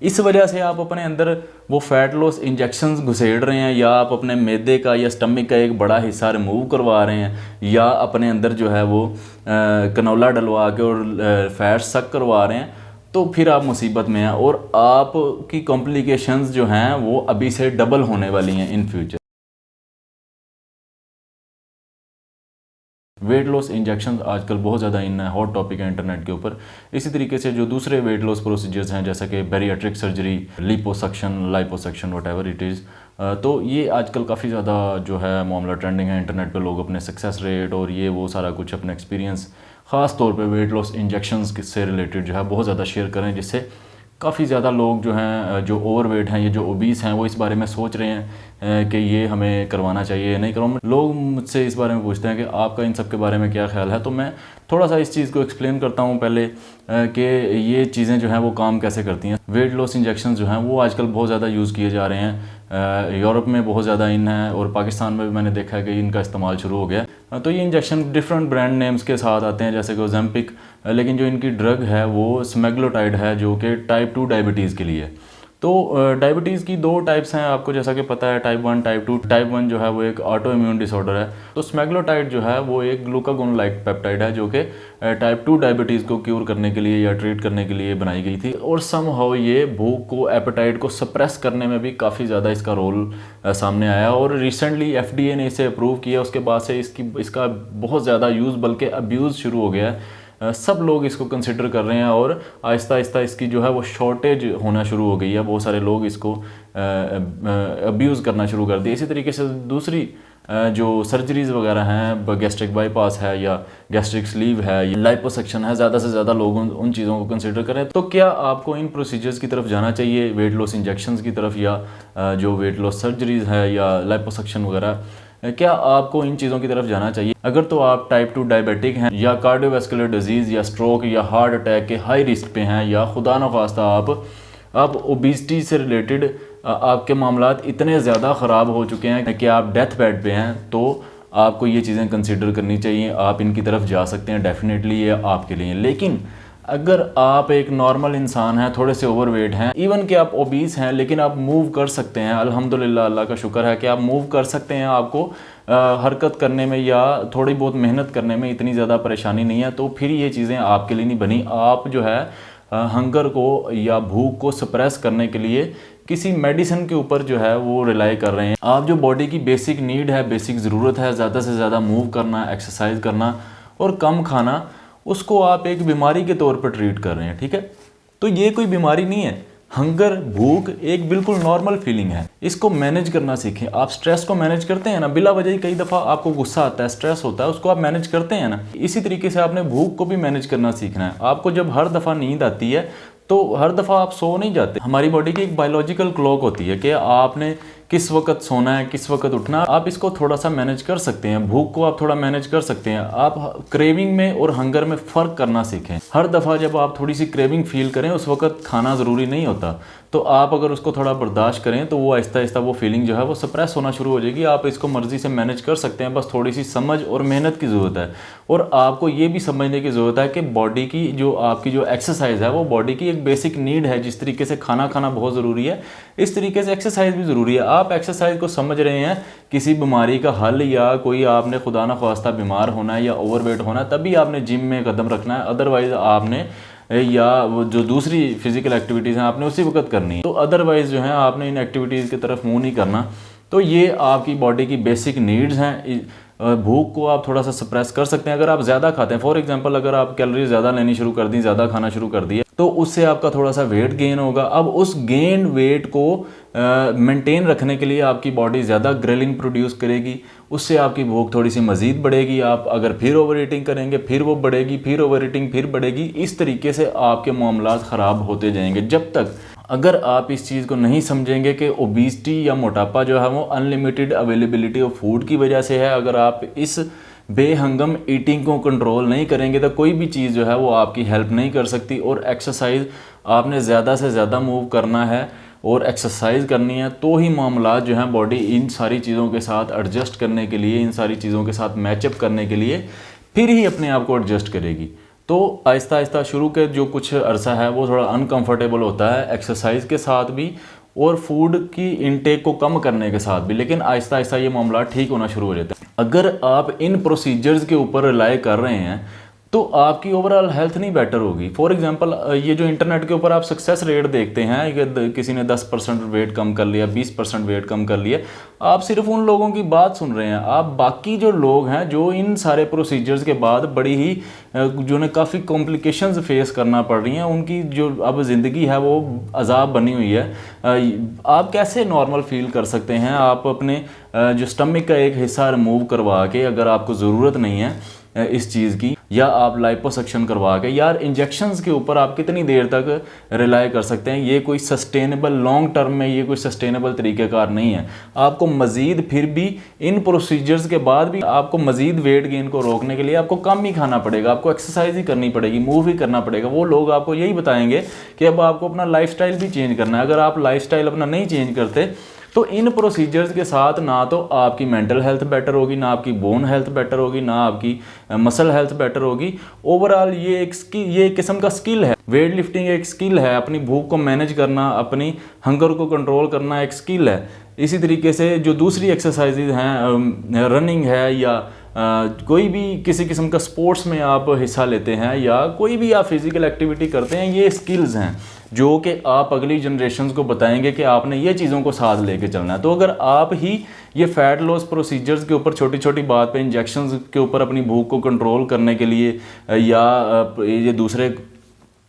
इस वजह से आप अपने अंदर वो फैट लॉस इंजेक्शंस घुसेड़ रहे हैं, या आप अपने मैदे का या स्टमक का एक बड़ा हिस्सा रिमूव करवा रहे हैं, या अपने अंदर जो है वो कनोला डलवा के और फैट सक करवा रहे हैं, तो फिर आप मुसीबत में हैं और आपकी कॉम्प्लिकेशंस जो हैं वो अभी से डबल होने वाली हैं in future. Weight loss injection आजकल बहुत ज़्यादा इन हॉट टॉपिक है इंटरनेट के ऊपर। इसी तरीके से जो दूसरे वेट लॉस प्रोसीजर्स हैं जैसा कि bariatric surgery, liposuction, liposuction, whatever it is, तो ये आजकल काफ़ी ज़्यादा जो है मामला ट्रेंडिंग है इंटरनेट पे। लोग अपने सक्सेस रेट और ये वो सारा कुछ अपने एक्सपीरियंस ख़ास तौर पे वेट लॉस इंजेक्शंस से रिलेटेड जो है बहुत ज़्यादा शेयर करें, जिससे काफ़ी ज़्यादा लोग जो हैं जो ओवरवेट हैं, ये जो ओबीस हैं, वो इस बारे में सोच रहे हैं कि ये हमें करवाना चाहिए या नहीं करवाना। लोग मुझसे इस बारे में पूछते हैं कि आपका इन सब के बारे में क्या ख्याल है, तो मैं थोड़ा सा इस चीज़ को एक्सप्लेन करता हूँ पहले कि ये चीज़ें जो हैं वो काम कैसे करती हैं। वेट लॉस इंजेक्शन जो हैं वो आजकल बहुत ज़्यादा यूज़ किए जा रहे हैं। यूरोप में बहुत ज़्यादा इन है और पाकिस्तान में भी मैंने देखा है कि इनका इस्तेमाल शुरू हो गया। तो ये इंजेक्शन डिफरेंट ब्रांड नेम्स के साथ आते हैं जैसे कि ओजेम्पिक, लेकिन जो इनकी ड्रग है वो सेमेग्लोटाइड है जो कि टाइप 2 डायबिटीज़ के लिए। तो डायबिटीज़ की दो टाइप्स हैं, आपको जैसा कि पता है, टाइप 1, टाइप 2। टाइप 1 जो है वो एक ऑटो इम्यून डिसऑर्डर है, तो सेमेग्लोटाइड जो है वो एक ग्लूकागोन लाइक पेप्टाइड है जो कि टाइप 2 डायबिटीज़ को क्यूर करने के लिए या ट्रीट करने के लिए बनाई गई थी। और समहाउ ये भूख को, एपेटाइट को सप्रेस करने में भी काफ़ी ज़्यादा इसका रोल सामने आया और रिसेंटली FDA ने इसे अप्रूव किया। उसके बाद से इसका बहुत ज़्यादा यूज़ बल्कि अब्यूज़ शुरू हो गया है। सब लोग इसको कंसिडर कर रहे हैं और आहिस्ता आहिस्ता इसकी जो है वो शॉर्टेज होना शुरू हो गई है। बहुत सारे लोग इसको अब्यूज़ करना शुरू कर दिए। इसी तरीके से दूसरी जो सर्जरीज़ वगैरह हैं, गैस्ट्रिक बाईपास है या गैस्ट्रिक स्लीव है या लाइपोसक्शन है, ज़्यादा से ज़्यादा लोग उन चीज़ों को कंसिडर करें। तो क्या आपको इन प्रोसीजर्स की तरफ जाना चाहिए, वेट लॉस इंजेक्शंस की तरफ, या जो वेट लॉस सर्जरीज़ है या लाइपोसक्शन वगैरह, क्या आपको इन चीज़ों की तरफ जाना चाहिए? अगर तो आप टाइप 2 डायबिटिक हैं या कार्डियोवैस्कुलर डिजीज़ या स्ट्रोक या हार्ट अटैक के हाई रिस्क पे हैं, या खुदा न खास्ता आप ओबिसिटी से रिलेटेड आपके मामलात इतने ज़्यादा ख़राब हो चुके हैं कि आप डेथ बेड पे हैं, तो आपको ये चीज़ें कंसिडर करनी चाहिए। आप इनकी तरफ जा सकते हैं, डेफिनेटली ये आपके लिए। लेकिन अगर आप एक नॉर्मल इंसान हैं, थोड़े से ओवरवेट हैं, इवन कि आप ओबीस हैं, लेकिन आप मूव कर सकते हैं, अल्हम्दुलिल्लाह, अल्लाह का शुक्र है कि आप मूव कर सकते हैं, आपको हरकत करने में या थोड़ी बहुत मेहनत करने में इतनी ज़्यादा परेशानी नहीं है, तो फिर ये चीज़ें आपके लिए नहीं बनी। आप जो है हंगर को या भूख को सप्रेस करने के लिए किसी मेडिसिन के ऊपर जो है वो रिलाई कर रहे हैं। आप जो बॉडी की बेसिक नीड है, बेसिक ज़रूरत है, ज़्यादा से ज़्यादा मूव करना, एक्सरसाइज करना और कम खाना, उसको आप एक बीमारी के तौर पर ट्रीट कर रहे हैं। ठीक है, तो ये कोई बीमारी नहीं है। हंगर, भूख एक बिल्कुल नॉर्मल फीलिंग है। इसको मैनेज करना सीखें। आप स्ट्रेस को मैनेज करते हैं ना, बिला वजह ही कई दफ़ा आपको गुस्सा आता है, स्ट्रेस होता है, उसको आप मैनेज करते हैं ना। इसी तरीके से आपने भूख को भी मैनेज करना सीखना है। आपको जब हर दफ़ा नींद आती है तो हर दफ़ा आप सो नहीं जाते। हमारी बॉडी की एक बायोलॉजिकल क्लॉक होती है कि आपने किस वक्त सोना है, किस वक्त उठना। आप इसको थोड़ा सा मैनेज कर सकते हैं। भूख को आप थोड़ा मैनेज कर सकते हैं। आप क्रेविंग में और हंगर में फ़र्क करना सीखें। हर दफ़ा जब आप थोड़ी सी क्रेविंग फील करें उस वक्त खाना ज़रूरी नहीं होता, तो आप अगर उसको थोड़ा बर्दाश्त करें तो वो आहिस्ता आहिस्ता वो फीलिंग जो है वो सप्रेस होना शुरू हो जाएगी। आप इसको मर्ज़ी से मैनेज कर सकते हैं, बस थोड़ी सी समझ और मेहनत की ज़रूरत है। और आपको ये भी समझने की ज़रूरत है कि बॉडी की जो आपकी जो एक्सरसाइज है वो बॉडी की एक बेसिक नीड है। जिस तरीके से खाना खाना बहुत ज़रूरी है, इस तरीके से एक्सरसाइज भी ज़रूरी है। आप एक्सरसाइज को समझ रहे हैं किसी बीमारी का हल, या कोई आपने खुदा न ख्वास्ता बीमार होना है या ओवरवेट होना है, तभी आपने जिम में कदम रखना है। अदरवाइज़ आपने या वो जो दूसरी फिजिकल एक्टिविटीज़ हैं आपने उसी वक्त करनी है। तो अदरवाइज़ जो है आपने इन एक्टिविटीज़ की तरफ मुंह नहीं करना। तो ये आपकी बॉडी की बेसिक नीड्स हैं। भूख को आप थोड़ा सा सप्रेस कर सकते हैं अगर आप ज़्यादा खाते हैं। फॉर एग्जांपल, अगर आप कैलोरी ज़्यादा लेनी शुरू कर दी, ज़्यादा खाना शुरू कर दिया, तो उससे आपका थोड़ा सा वेट गेन होगा। अब उस गेन वेट को मेंटेन रखने के लिए आपकी बॉडी ज़्यादा ग्रेलिन प्रोड्यूस करेगी, उससे आपकी भूख थोड़ी सी मज़ीद बढ़ेगी। आप अगर फिर ओवर ईटिंग करेंगे, फिर वो बढ़ेगी, फिर ओवर ईटिंग फिर बढ़ेगी। इस तरीके से आपके मामलात ख़राब होते जाएंगे। जब तक अगर आप इस चीज़ को नहीं समझेंगे कि ओबेसिटी या मोटापा जो है वो अनलिमिटेड अवेलेबिलिटी ऑफ फूड की वजह से है, अगर आप इस बेहंगम ईटिंग को कंट्रोल नहीं करेंगे तो कोई भी चीज़ जो है वो आपकी हेल्प नहीं कर सकती। और एक्सरसाइज आपने ज़्यादा से ज़्यादा मूव करना है और एक्सरसाइज करनी है, तो ही मामलात जो हैं बॉडी इन सारी चीज़ों के साथ एडजस्ट करने के लिए, इन सारी चीज़ों के साथ मैचअप करने के लिए फिर ही अपने आप को एडजस्ट करेगी। तो आहिस्ता आहिस्ता शुरू के जो कुछ अरसा है वो थोड़ा अनकंफर्टेबल होता है एक्सरसाइज के साथ भी और फूड की इनटेक को कम करने के साथ भी, लेकिन आहिस्ता आहिस्ता ये मामला ठीक होना शुरू हो जाता है। अगर आप इन प्रोसीजर्स के ऊपर रिलाई कर रहे हैं तो आपकी ओवरऑल हेल्थ नहीं बेटर होगी। फॉर एग्जांपल ये जो इंटरनेट के ऊपर आप सक्सेस रेट देखते हैं कि किसी ने 10% वेट कम कर लिया, 20% वेट कम कर लिया, आप सिर्फ उन लोगों की बात सुन रहे हैं। आप बाकी जो लोग हैं जो इन सारे प्रोसीजर्स के बाद बड़ी ही जो ने काफ़ी कॉम्प्लिकेशंस फेस करना पड़ रही हैं, उनकी जो अब ज़िंदगी है वो अजाब बनी हुई है। आप कैसे नॉर्मल फील कर सकते हैं? आप अपने जो स्टमक का एक हिस्सा रिमूव करवा के, अगर आपको ज़रूरत नहीं है इस चीज़ की, या आप लाइपोसक्शन करवा के, यार इंजेक्शंस के ऊपर आप कितनी देर तक रिलाई कर सकते हैं? ये कोई सस्टेनेबल लॉन्ग टर्म में ये कोई सस्टेनेबल तरीक़ेकार नहीं है। आपको मज़ीद फिर भी इन प्रोसीजर्स के बाद भी आपको मज़ीद वेट गेन को रोकने के लिए आपको कम ही खाना पड़ेगा, आपको एक्सरसाइज ही करनी पड़ेगी, मूव ही करना पड़ेगा। वो लोग आपको यही बताएंगे कि अब आपको अपना लाइफस्टाइल भी चेंज करना है। अगर आप लाइफस्टाइल अपना नहीं चेंज करते तो इन प्रोसीजर्स के साथ ना तो आपकी मेंटल हेल्थ बेटर होगी, ना आपकी बोन हेल्थ बेटर होगी, ना आपकी मसल हेल्थ बेटर होगी। ओवरऑल ये एक किस्म का स्किल है। वेट लिफ्टिंग एक स्किल है, अपनी भूख को मैनेज करना, अपनी हंगर को कंट्रोल करना एक स्किल है। इसी तरीके से जो दूसरी एक्सरसाइजेज हैं, रनिंग है या कोई भी किसी किस्म का स्पोर्ट्स में आप हिस्सा लेते हैं या कोई भी आप फिजिकल एक्टिविटी करते हैं, ये स्किल्स हैं जो कि आप अगली जनरेशन्स को बताएंगे कि आपने ये चीज़ों को साथ लेके चलना है। तो अगर आप ही ये फैट लॉस प्रोसीजर्स के ऊपर छोटी छोटी बात पे, इंजेक्शंस के ऊपर अपनी भूख को कंट्रोल करने के लिए या ये दूसरे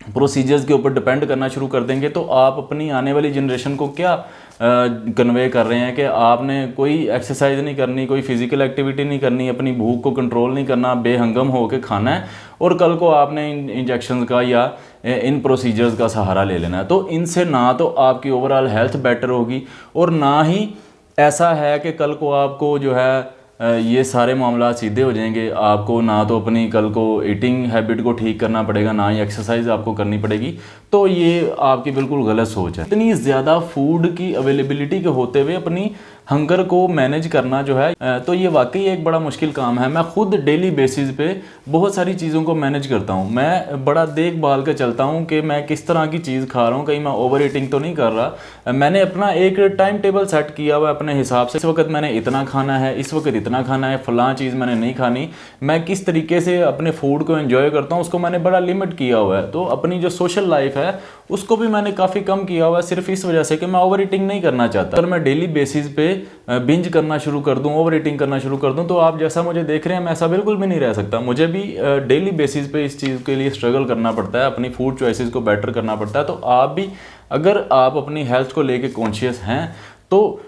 प्रोसीजर्स के ऊपर डिपेंड करना शुरू कर देंगे, तो आप अपनी आने वाली जनरेशन को क्या कन्वे कर रहे हैं कि आपने कोई एक्सरसाइज नहीं करनी, कोई फिजिकल एक्टिविटी नहीं करनी, अपनी भूख को कंट्रोल नहीं करना, बेहंगम होकर खाना है और कल को आपने इन इंजेक्शन का या इन प्रोसीजर्स का सहारा ले लेना है। तो इनसे ना तो आपकी ओवरऑल हेल्थ बेटर होगी और ना ही ऐसा है कि कल को आपको जो है ये सारे मामला सीधे हो जाएंगे। आपको ना तो अपनी कल को ईटिंग हैबिट को ठीक करना पड़ेगा, ना ही एक्सरसाइज आपको करनी पड़ेगी। तो ये आपकी बिल्कुल गलत सोच है। इतनी ज़्यादा फूड की अवेलेबिलिटी के होते हुए अपनी हंगर को मैनेज करना जो है, तो ये वाकई एक बड़ा मुश्किल काम है। मैं खुद डेली बेसिस पे बहुत सारी चीज़ों को मैनेज करता हूँ। मैं बड़ा देखभाल के चलता हूँ कि मैं किस तरह की चीज़ खा रहा हूँ, कहीं मैं ओवर ईटिंग तो नहीं कर रहा। मैंने अपना एक टाइम टेबल सेट किया हुआ अपने हिसाब से, इस वक्त मैंने इतना खाना है, इस वक्त इतना खाना है, फ़लाँ चीज़ मैंने नहीं खानी। मैं किस तरीके से अपने फूड को एंजॉय करता हूँ उसको मैंने बड़ा लिमिट किया हुआ है। तो अपनी जो सोशल लाइफ है उसको भी मैंने काफ़ी कम किया हुआ है, सिर्फ इस वजह से कि मैं ओवर ईटिंग नहीं करना चाहता। अगर मैं डेली बेसिस पे बिंज करना शुरू कर दूं, ओवर ईटिंग करना शुरू कर दूं, तो आप जैसा मुझे देख रहे हैं मैं ऐसा बिल्कुल भी नहीं रह सकता। मुझे भी डेली बेसिस पे इस चीज़ के लिए स्ट्रगल करना पड़ता है, अपनी फूड चॉइसेस को बेटर करना पड़ता है। तो आप भी, अगर आप अपनी हेल्थ को लेके कॉन्शियस हैं, तो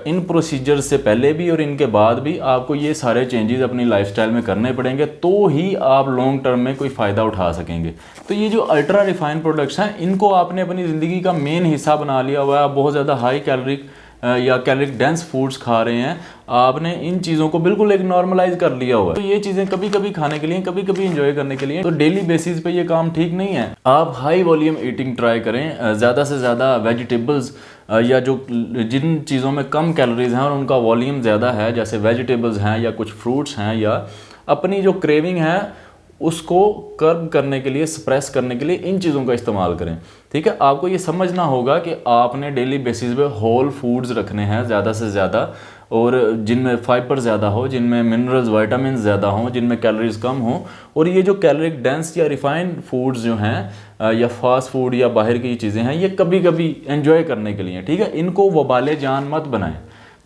इन प्रोसीजर्स से पहले भी और इनके बाद भी आपको ये सारे चेंजेस अपनी लाइफस्टाइल में करने पड़ेंगे, तो ही आप लॉन्ग टर्म में कोई फ़ायदा उठा सकेंगे। तो ये जो अल्ट्रा रिफाइंड प्रोडक्ट्स हैं, इनको आपने अपनी ज़िंदगी का मेन हिस्सा बना लिया हुआ है। आप बहुत ज़्यादा हाई कैलोरिक या कैलोरिक डेंस फूड्स खा रहे हैं, आपने इन चीज़ों को बिल्कुल एक नॉर्मलाइज कर लिया हुआ है। तो ये चीज़ें कभी कभी खाने के लिए, कभी कभी एंजॉय करने के लिए, तो डेली बेसिस पे ये काम ठीक नहीं है। आप हाई वॉल्यूम ईटिंग ट्राई करें, ज़्यादा से ज़्यादा वेजिटेबल्स या जो जिन चीज़ों में कम कैलोरीज हैं और उनका वॉल्यूम ज़्यादा है, जैसे वेजिटेबल्स हैं या कुछ फ्रूट्स हैं, या अपनी जो क्रेविंग है उसको कर्ब करने के लिए, सप्रेस करने के लिए इन चीज़ों का इस्तेमाल करें। ठीक है, आपको ये समझना होगा कि आपने डेली बेसिस पे होल फूड्स रखने हैं ज़्यादा से ज़्यादा, और जिनमें फाइबर ज़्यादा हो, जिनमें मिनरल्स वाइटामिन ज़्यादा हों, जिनमें कैलोरीज कम हो। और ये जो कैलोरिक डेंस या रिफाइंड फूड्स जो हैं या फास्ट फूड या बाहर की चीज़ें हैं, ये कभी कभी एंजॉय करने के लिए, ठीक है, इनको वबाले जान मत बनाएं।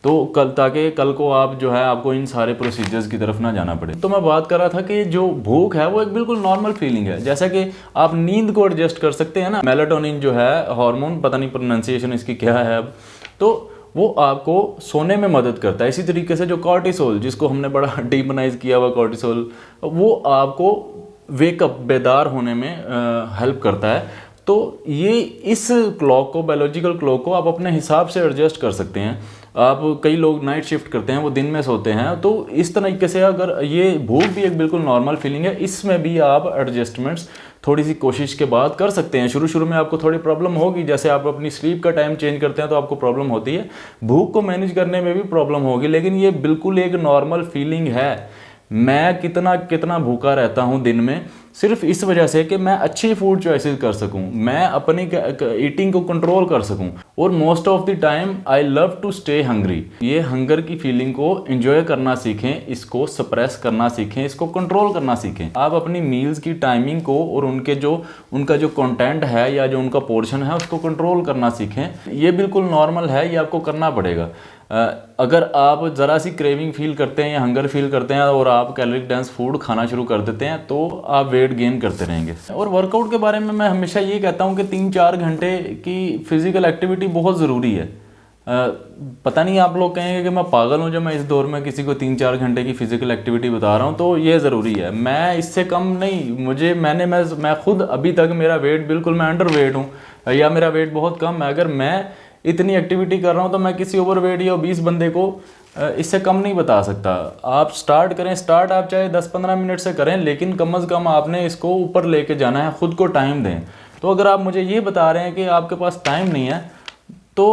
तो ताकि कल को आप जो है आपको इन सारे प्रोसीजर्स की तरफ ना जाना पड़े। तो मैं बात कर रहा था कि जो भूख है वो एक बिल्कुल नॉर्मल फीलिंग है, जैसा कि आप नींद को एडजस्ट कर सकते हैं ना। मेलाटोनिन जो है हार्मोन, पता नहीं प्रोनाउंसिएशन इसकी क्या है अब, तो वो आपको सोने में मदद करता है। इसी तरीके से जो कॉर्टिसोल, जिसको हमने बड़ा डीमोनाइज किया हुआ कॉर्टिसोल, वो आपको वेकअप, बेदार होने में हेल्प करता है। तो ये इस क्लॉक को, बायोलॉजिकल क्लॉक को आप अपने हिसाब से एडजस्ट कर सकते हैं। आप, कई लोग नाइट शिफ्ट करते हैं, वो दिन में सोते हैं, तो इस तरीके से अगर ये भूख भी एक बिल्कुल नॉर्मल फीलिंग है, इसमें भी आप एडजस्टमेंट्स थोड़ी सी कोशिश के बाद कर सकते हैं। शुरू शुरू में आपको थोड़ी प्रॉब्लम होगी, जैसे आप अपनी स्लीप का टाइम चेंज करते हैं तो आपको प्रॉब्लम होती है, भूख को मैनेज करने में भी प्रॉब्लम होगी, लेकिन ये बिल्कुल एक नॉर्मल फीलिंग है। मैं कितना कितना भूखा रहता हूँ दिन में, सिर्फ इस वजह से कि मैं अच्छी फूड चॉइसेस कर सकूं, मैं अपनी ईटिंग को कंट्रोल कर सकूं। और most of the time I love to stay hungry. ये हंगर की फीलिंग को एंजॉय करना सीखें, इसको सप्रेस करना सीखें, इसको कंट्रोल करना सीखें। आप अपनी मील्स की टाइमिंग को और उनका जो कंटेंट है या जो उनका पोर्शन है उसको कंट्रोल करना सीखें। ये बिल्कुल नॉर्मल है, ये आपको करना पड़ेगा। अगर आप ज़रा सी क्रेविंग फील करते हैं या हंगर फील करते हैं और आप कैलोरिक डेंस फूड खाना शुरू कर देते हैं तो आप वेट गेन करते रहेंगे। और वर्कआउट के बारे में मैं हमेशा ये कहता हूँ कि 3-4 घंटे की फिजिकल एक्टिविटी बहुत ज़रूरी है। पता नहीं आप लोग कहेंगे कि मैं पागल हूँ जब मैं इस दौर में किसी को 3-4 घंटे की फिजिकल एक्टिविटी बता रहा हूँ, तो ये ज़रूरी है। मैं इससे कम नहीं, मैं खुद अभी तक मेरा वेट बिल्कुल, मैं अंडर वेट हूँ या मेरा वेट बहुत कम है। अगर मैं इतनी एक्टिविटी कर रहा हूँ तो मैं किसी ओवरवेट या 20 बंदे को इससे कम नहीं बता सकता। आप स्टार्ट करें, स्टार्ट आप चाहे 10-15 मिनट से करें, लेकिन कम से कम आपने इसको ऊपर लेके जाना है, खुद को टाइम दें। तो अगर आप मुझे ये बता रहे हैं कि आपके पास टाइम नहीं है तो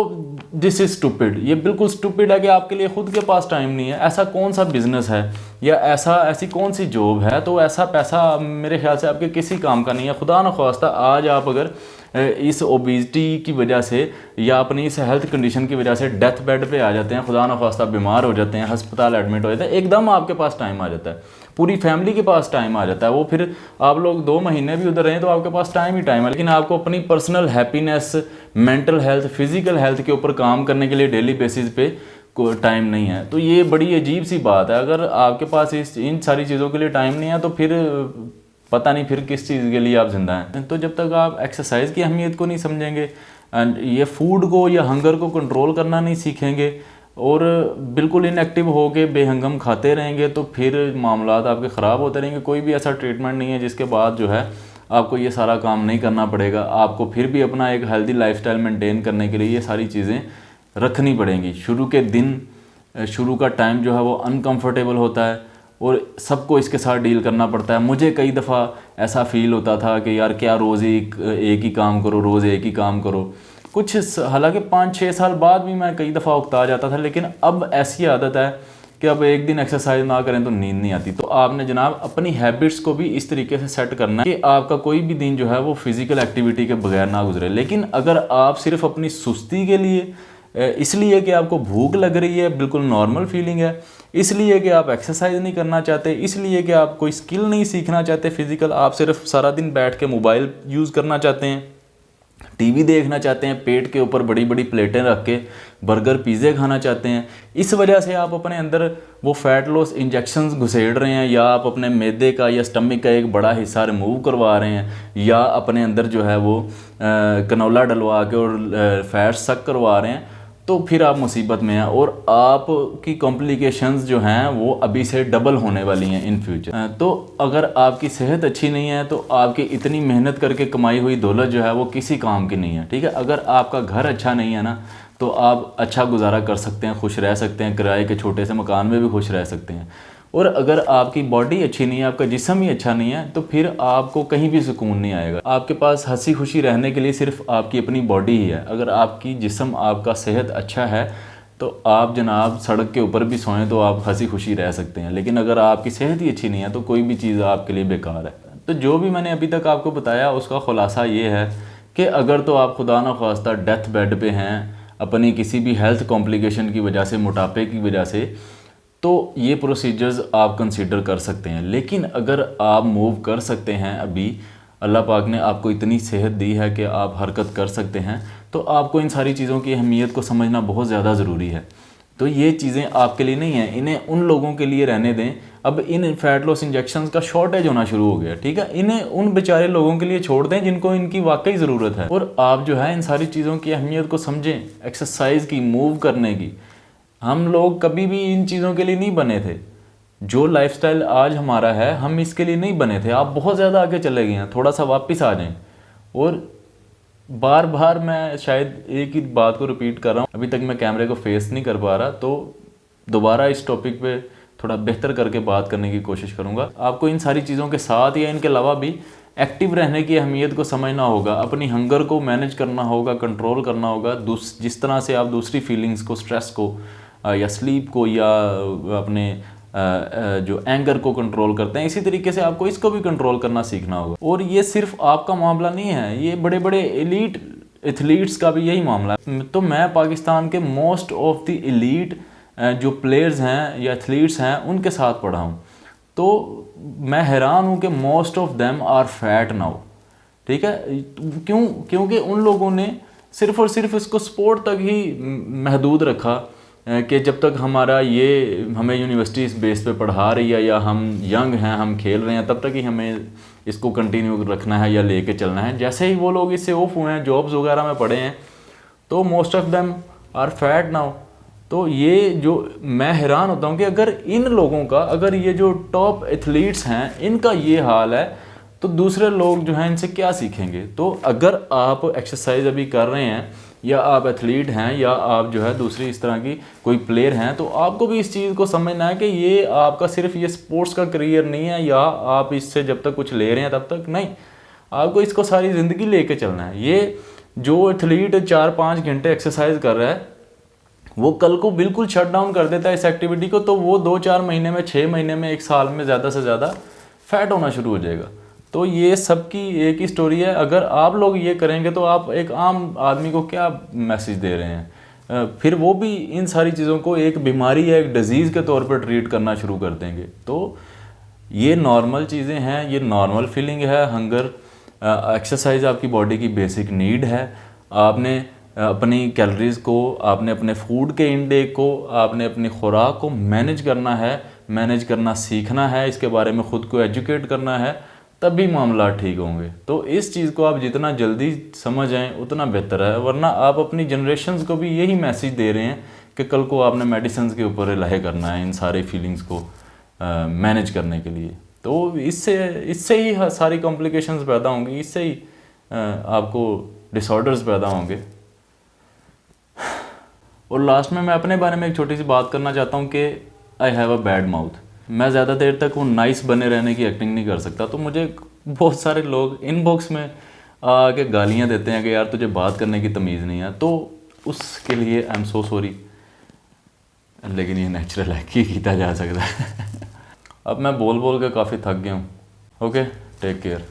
दिस इज़ स्टूपिड। ये बिल्कुल स्टूपिड है कि आपके लिए खुद के पास टाइम नहीं है। ऐसा कौन सा बिजनेस है या ऐसी कौन सी जॉब है, तो ऐसा पैसा मेरे ख्याल से आपके किसी काम का नहीं है। खुदा न ख्वास्ता आज आप अगर इस ओबेसिटी की वजह से या अपनी इस हेल्थ कंडीशन की वजह से डेथ बेड पे आ जाते हैं, खुदा न ख्वास्ता बीमार हो जाते हैं, अस्पताल एडमिट हो जाते हैं, एकदम आपके पास टाइम आ जाता है, पूरी फैमिली के पास टाइम आ जाता है। वो फिर आप लोग 2 महीने भी उधर रहें तो आपके पास टाइम ही टाइम है। लेकिन आपको अपनी personal happiness, mental health, physical health के ऊपर काम करने के लिए डेली बेसिस पे टाइम नहीं है। तो ये बड़ी अजीब सी बात है। अगर आपके पास इन सारी चीज़ों के लिए टाइम नहीं है तो फिर पता नहीं फिर किस चीज़ के लिए आप जिंदा हैं। तो जब तक आप एक्सरसाइज की अहमियत को नहीं समझेंगे एंड ये फूड को या हंगर को कंट्रोल करना नहीं सीखेंगे और बिल्कुल इनएक्टिव होके बेहंगम खाते रहेंगे तो फिर मामलात आपके ख़राब होते रहेंगे। कोई भी ऐसा ट्रीटमेंट नहीं है जिसके बाद जो है आपको ये सारा काम नहीं करना पड़ेगा। आपको फिर भी अपना एक हेल्दी लाइफस्टाइल मेंटेन करने के लिए ये सारी चीज़ें रखनी पड़ेंगी। शुरू का टाइम जो है वो अनकंफर्टेबल होता है और सबको इसके साथ डील करना पड़ता है। मुझे कई दफ़ा ऐसा फील होता था कि यार क्या रोज़ एक ही काम करो, रोज़ एक ही काम करो। हालांकि 5-6 साल बाद भी मैं कई दफ़ा उकता जाता था, लेकिन अब ऐसी आदत है कि अब एक दिन एक्सरसाइज ना करें तो नींद नहीं आती। तो आपने जनाब अपनी हैबिट्स को भी इस तरीके से सेट करना है कि आपका कोई भी दिन जो है वो फिज़िकल एक्टिविटी के बगैर ना गुजरे। लेकिन अगर आप सिर्फ अपनी सुस्ती के लिए, इसलिए कि आपको भूख लग रही है, बिल्कुल नॉर्मल फीलिंग है, इसलिए कि आप एक्सरसाइज नहीं करना चाहते, इसलिए कि आप कोई स्किल नहीं सीखना चाहते फिज़िकल, आप सिर्फ सारा दिन बैठ के मोबाइल यूज़ करना चाहते हैं, टीवी देखना चाहते हैं, पेट के ऊपर बड़ी बड़ी प्लेटें रख के बर्गर पिज़्ज़े खाना चाहते हैं, इस वजह से आप अपने अंदर वो फैट लॉस इंजेक्शंस घुसेड़ रहे हैं, या आप अपने मैदे का या स्टमक का एक बड़ा हिस्सा रिमूव करवा रहे हैं, या अपने अंदर जो है वो कनोला डलवा के और फैट सक करवा रहे हैं, तो फिर आप मुसीबत में हैं और आपकी कॉम्प्लिकेशंस जो हैं वो अभी से डबल होने वाली हैं इन फ्यूचर। तो अगर आपकी सेहत अच्छी नहीं है तो आपकी इतनी मेहनत करके कमाई हुई दौलत जो है वो किसी काम की नहीं है, ठीक है। अगर आपका घर अच्छा नहीं है ना तो आप अच्छा गुजारा कर सकते हैं, खुश रह सकते हैं, किराए के छोटे से मकान में भी खुश रह सकते हैं। और अगर आपकी बॉडी अच्छी नहीं है, आपका जिस्म ही अच्छा नहीं है, तो फिर आपको कहीं भी सुकून नहीं आएगा। आपके पास हंसी खुशी रहने के लिए सिर्फ आपकी अपनी बॉडी ही है। अगर आपकी जिस्म, आपका सेहत अच्छा है तो आप जनाब सड़क के ऊपर भी सोएं तो आप हंसी खुशी रह सकते हैं। लेकिन अगर आपकी सेहत ही अच्छी नहीं है तो कोई भी चीज़ आपके लिए बेकार है। तो जो भी मैंने अभी तक आपको बताया उसका खुलासा ये है कि अगर तो आप खुदा न ख्वास्ता डेथ बेड पे हैं अपनी किसी भी हेल्थ कॉम्प्लिकेशन की वजह से, मोटापे की वजह से, तो ये प्रोसीजर्स आप कंसीडर कर सकते हैं। लेकिन अगर आप मूव कर सकते हैं, अभी अल्लाह पाक ने आपको इतनी सेहत दी है कि आप हरकत कर सकते हैं, तो आपको इन सारी चीज़ों की अहमियत को समझना बहुत ज़्यादा ज़रूरी है। तो ये चीज़ें आपके लिए नहीं हैं, इन्हें उन लोगों के लिए रहने दें। अब इन फैट लॉस इंजेक्शंस का शॉर्टेज होना शुरू हो गया, ठीक है, इन्हें उन बेचारे लोगों के लिए छोड़ दें जिनको इनकी वाकई ज़रूरत है। और आप जो है इन सारी चीज़ों की अहमियत को समझें, एक्सरसाइज की, मूव करने की। हम लोग कभी भी इन चीज़ों के लिए नहीं बने थे। जो लाइफस्टाइल आज हमारा है हम इसके लिए नहीं बने थे। आप बहुत ज़्यादा आगे चले गए हैं, थोड़ा सा वापस आ जाएं। और बार बार मैं शायद एक ही बात को रिपीट कर रहा हूँ, अभी तक मैं कैमरे को फेस नहीं कर पा रहा, तो दोबारा इस टॉपिक पे थोड़ा बेहतर करके बात करने की कोशिश करूँगा। आपको इन सारी चीज़ों के साथ या इनके अलावा भी एक्टिव रहने की अहमियत को समझना होगा, अपनी हंगर को मैनेज करना होगा, कंट्रोल करना होगा। जिस तरह से आप दूसरी फीलिंग्स को, स्ट्रेस को या स्लीप को या अपने जो एंगर को कंट्रोल करते हैं, इसी तरीके से आपको इसको भी कंट्रोल करना सीखना होगा। और ये सिर्फ आपका मामला नहीं है, ये बड़े बड़े एलीट एथलीट्स का भी यही मामला है। तो मैं पाकिस्तान के मोस्ट ऑफ द एलीट जो प्लेयर्स हैं या एथलीट्स हैं उनके साथ पढ़ा हूँ, तो मैं हैरान हूँ कि most of them are fat now. ठीक है, क्योंकि उन लोगों ने सिर्फ और सिर्फ इसको स्पोर्ट तक ही महदूद रखा कि जब तक हमें यूनिवर्सिटी इस बेस पे पढ़ा रही है या हम यंग हैं, हम खेल रहे हैं, तब तक ही हमें इसको कंटिन्यू रखना है या लेके चलना है। जैसे ही वो लोग इससे ऑफ हुए हैं, जॉब्स वगैरह में पड़े हैं, तो most of them are fat now. तो ये जो मैं हैरान होता हूँ कि अगर इन लोगों का, अगर ये जो टॉप एथलीट्स हैं इनका ये हाल है, तो दूसरे लोग जो हैं इनसे क्या सीखेंगे। तो अगर आप एक्सरसाइज अभी कर रहे हैं या आप एथलीट हैं या आप जो है दूसरी इस तरह की कोई प्लेयर हैं, तो आपको भी इस चीज़ को समझना है कि ये आपका सिर्फ ये स्पोर्ट्स का करियर नहीं है या आप इससे जब तक कुछ ले रहे हैं तब तक नहीं, आपको इसको सारी ज़िंदगी लेके चलना है। ये जो एथलीट 4-5 घंटे एक्सरसाइज कर रहा है, वो कल को बिल्कुल शट डाउन कर देता है इस एक्टिविटी को, तो वो 2-4 महीने में, 6 महीने में, 1 साल में ज़्यादा से ज़्यादा फैट होना शुरू हो जाएगा। तो ये सबकी एक ही स्टोरी है। अगर आप लोग ये करेंगे तो आप एक आम आदमी को क्या मैसेज दे रहे हैं, फिर वो भी इन सारी चीज़ों को एक बीमारी या एक डिजीज़ के तौर पर ट्रीट करना शुरू कर देंगे। तो ये नॉर्मल चीज़ें हैं, ये नॉर्मल फीलिंग है। हंगर, एक्सरसाइज आपकी बॉडी की बेसिक नीड है। आपने अपनी कैलोरीज़ को, आपने अपने फूड के इनटेक को, आपने अपनी खुराक को मैनेज करना है, मैनेज करना सीखना है, इसके बारे में ख़ुद को एजुकेट करना है, तभी मामला ठीक होंगे। तो इस चीज़ को आप जितना जल्दी समझ आएँ उतना बेहतर है, वरना आप अपनी जनरेशन्स को भी यही मैसेज दे रहे हैं कि कल को आपने मेडिसिन के ऊपर रिलाई करना है इन सारे फीलिंग्स को मैनेज करने के लिए। तो इससे ही सारी कॉम्प्लिकेशंस पैदा होंगी, इससे ही आपको डिसऑर्डर्स पैदा होंगे। और लास्ट में मैं अपने बारे में एक छोटी सी बात करना चाहता हूँ कि I have a bad mouth. मैं ज़्यादा देर तक वो नाइस बने रहने की एक्टिंग नहीं कर सकता। तो मुझे बहुत सारे लोग इनबॉक्स में आके गालियाँ देते हैं कि यार तुझे बात करने की तमीज़ नहीं है, तो उसके लिए आई एम सो सॉरी, लेकिन ये नेचुरल है कि किया जा सकता है। अब मैं बोल बोल के काफ़ी थक गया हूँ। Okay, take care.